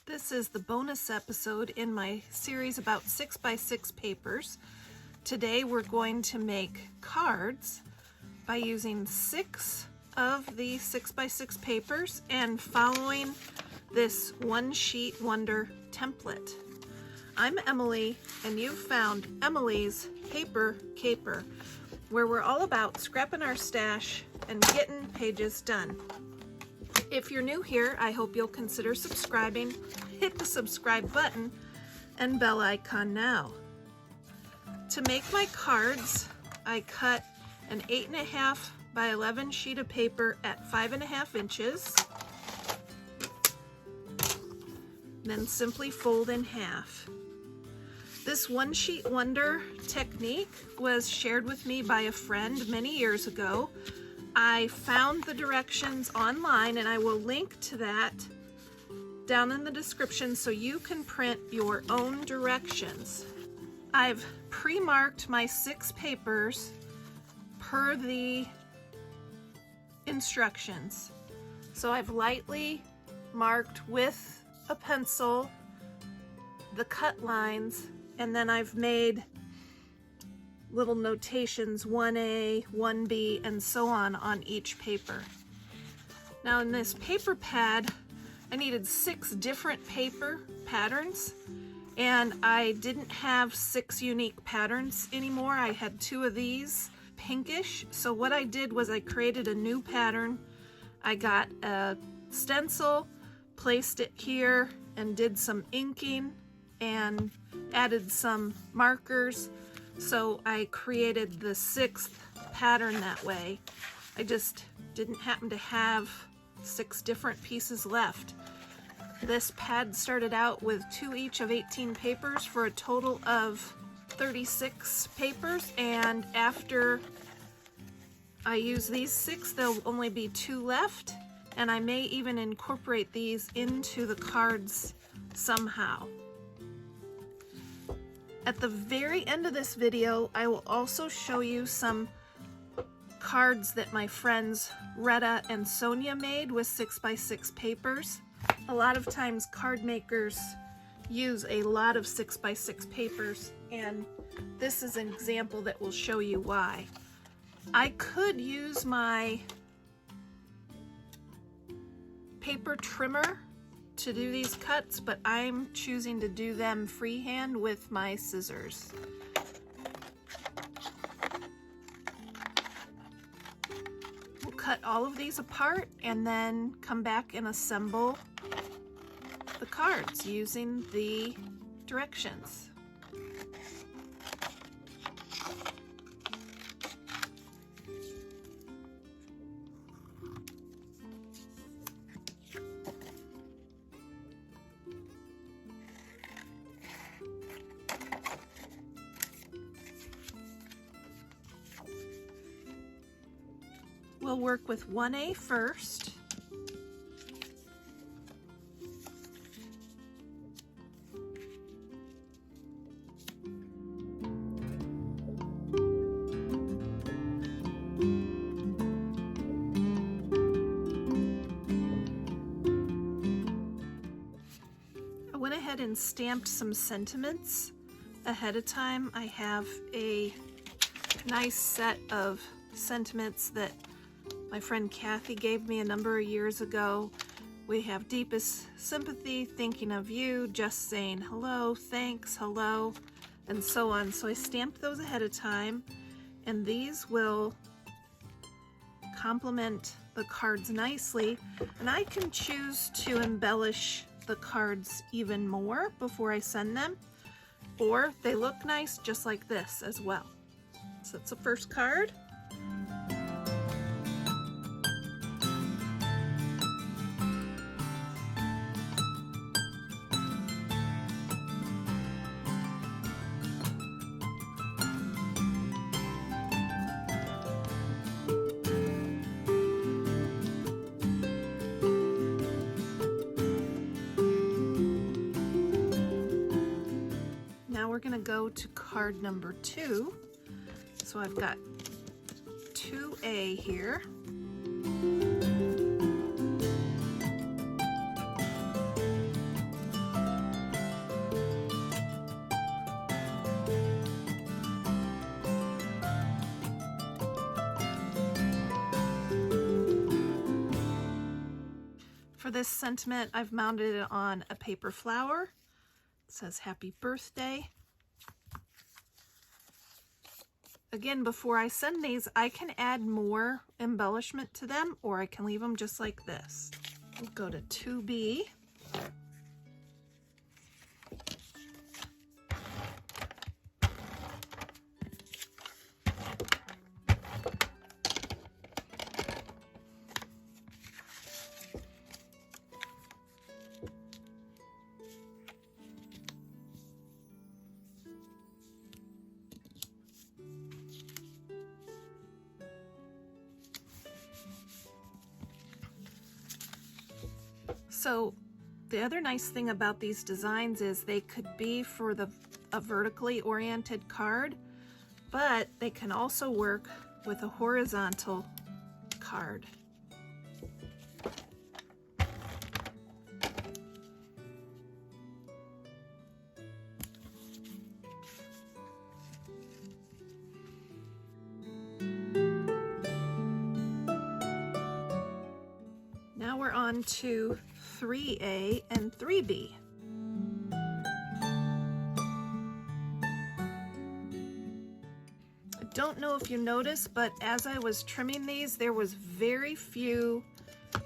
This is the bonus episode in my series about 6x6 papers. Today we're going to make cards by using 6 of the 6x6 papers and following this one sheet wonder template. I'm Emily, and you've found Emilee's Paper Caper, where we're all about scrapping our stash and getting pages done. If you're new here, I hope you'll consider subscribing, hit the subscribe button and bell icon now. To make my cards, I cut an 8.5 by 11 sheet of paper at 5.5 inches, then simply fold in half. This one sheet wonder technique was shared with me by a friend many years ago. I found the directions online, and I will link to that down in the description so you can print your own directions. I've pre-marked my 6 papers per the instructions. So I've lightly marked with a pencil the cut lines, and then I've made little notations 1A, 1B, and so on each paper. Now in this paper pad, I needed 6 different paper patterns, and I didn't have 6 unique patterns anymore. I had 2 of these pinkish, so what I did was I created a new pattern. I got a stencil, placed it here, and did some inking and added some markers. So I created the 6th pattern that way. I just didn't happen to have 6 different pieces left. This pad started out with 2 each of 18 papers for a total of 36 papers, and after I use these 6, there'll only be 2 left, and I may even incorporate these into the cards somehow. At the very end of this video, I will also show you some cards that my friends Retta and Sonia made with 6x6 papers. A lot of times card makers use a lot of 6x6 papers, and this is an example that will show you why. I could use my paper trimmer to do these cuts, but I'm choosing to do them freehand with my scissors. We'll cut all of these apart and then come back and assemble the cards using the directions. We'll work with 1A first. I went ahead and stamped some sentiments ahead of time. I have a nice set of sentiments that my friend Kathy gave me a number of years ago. We have deepest sympathy, thinking of you, just saying hello, thanks, hello, and so on. So I stamped those ahead of time, and these will complement the cards nicely. And I can choose to embellish the cards even more before I send them, or they look nice just like this as well. So that's the first card. Now we're going to go to card number 2. So I've got 2A here. this sentiment, I've mounted it on a paper flower. It says happy birthday. Again, before I send these, I can add more embellishment to them, or I can leave them just like this. We'll go to 2B. So the other nice thing about these designs is they could be for a vertically oriented card, but they can also work with a horizontal card. Now we're on to 3A and 3B. I don't know if you noticed, but as I was trimming these, there was very few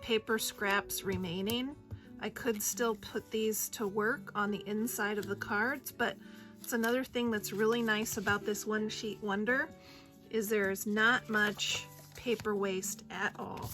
paper scraps remaining. I could still put these to work on the inside of the cards, but it's another thing that's really nice about this One Sheet Wonder is there's not much paper waste at all.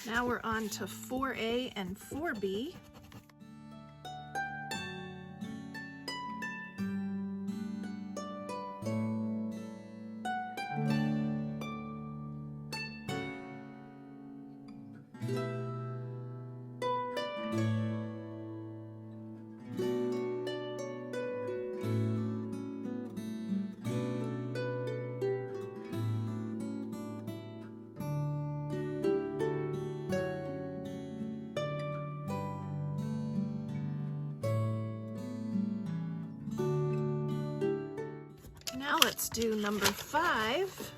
Now we're on to 4A and 4B. Now let's do number 5.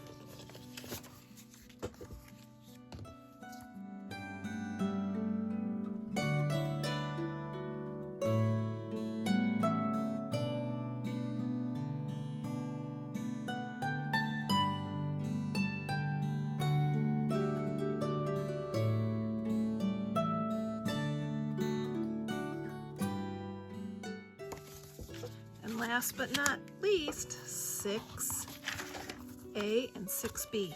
And last but not least, 6A and 6B.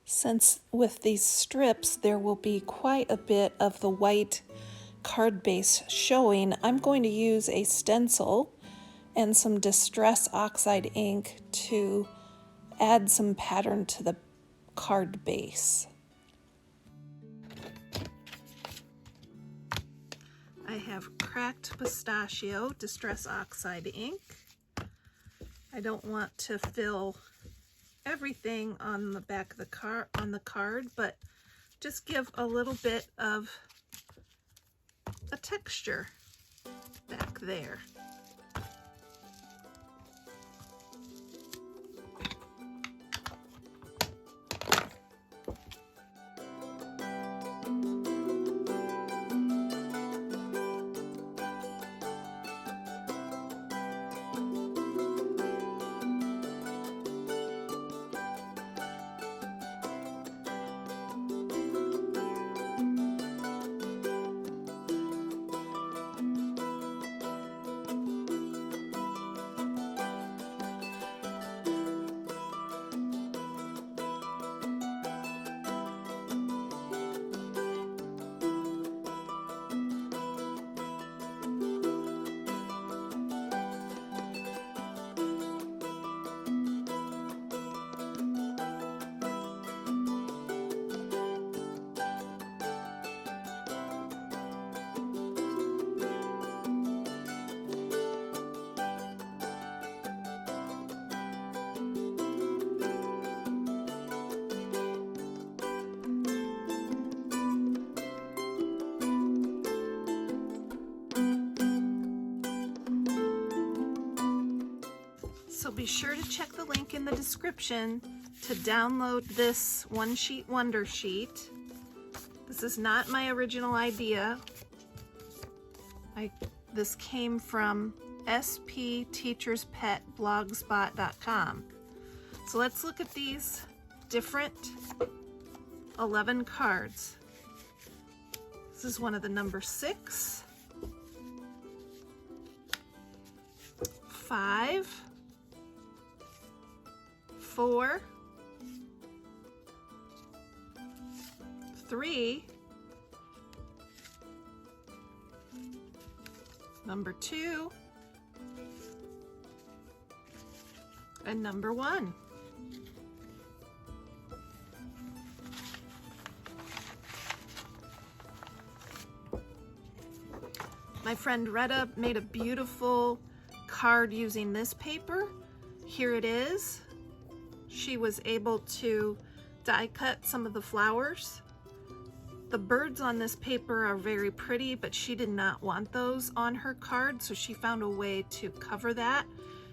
Since with these strips there will be quite a bit of the white card base showing, I'm going to use a stencil and some Distress Oxide ink to add some pattern to the card base. I have Cracked Pistachio Distress Oxide ink. I don't want to fill everything on the back of the card, but just give a little bit of a texture back there. be sure to check the link in the description to download this One Sheet Wonder Sheet. This is not my original idea. This came from spteacherspetblogspot.com. So let's look at these different 11 cards. This is one of the number 6, 5, 4, 3, number 2, and number 1. My friend Retta made a beautiful card using this paper. Here it is. She was able to die cut some of the flowers. The birds on this paper are very pretty, but she did not want those on her card, so she found a way to cover that.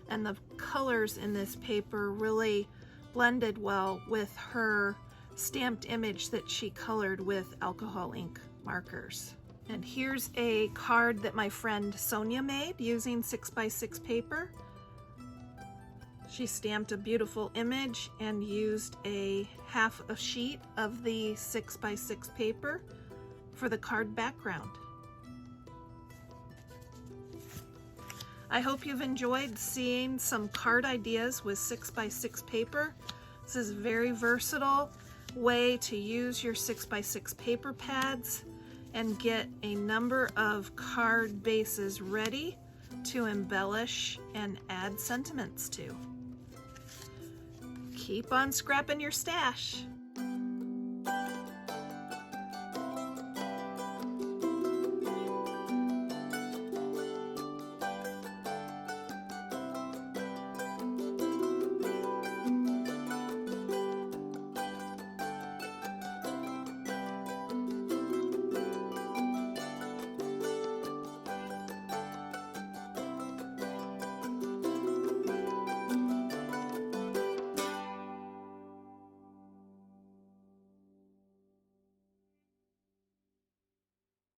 And the colors in this paper really blended well with her stamped image that she colored with alcohol ink markers. And here's a card that my friend Sonia made using 6x6 paper. She stamped a beautiful image and used a half a sheet of the 6x6 paper for the card background. I hope you've enjoyed seeing some card ideas with 6x6 paper. This is a very versatile way to use your 6x6 paper pads and get a number of card bases ready to embellish and add sentiments to. Keep on scrapping your stash.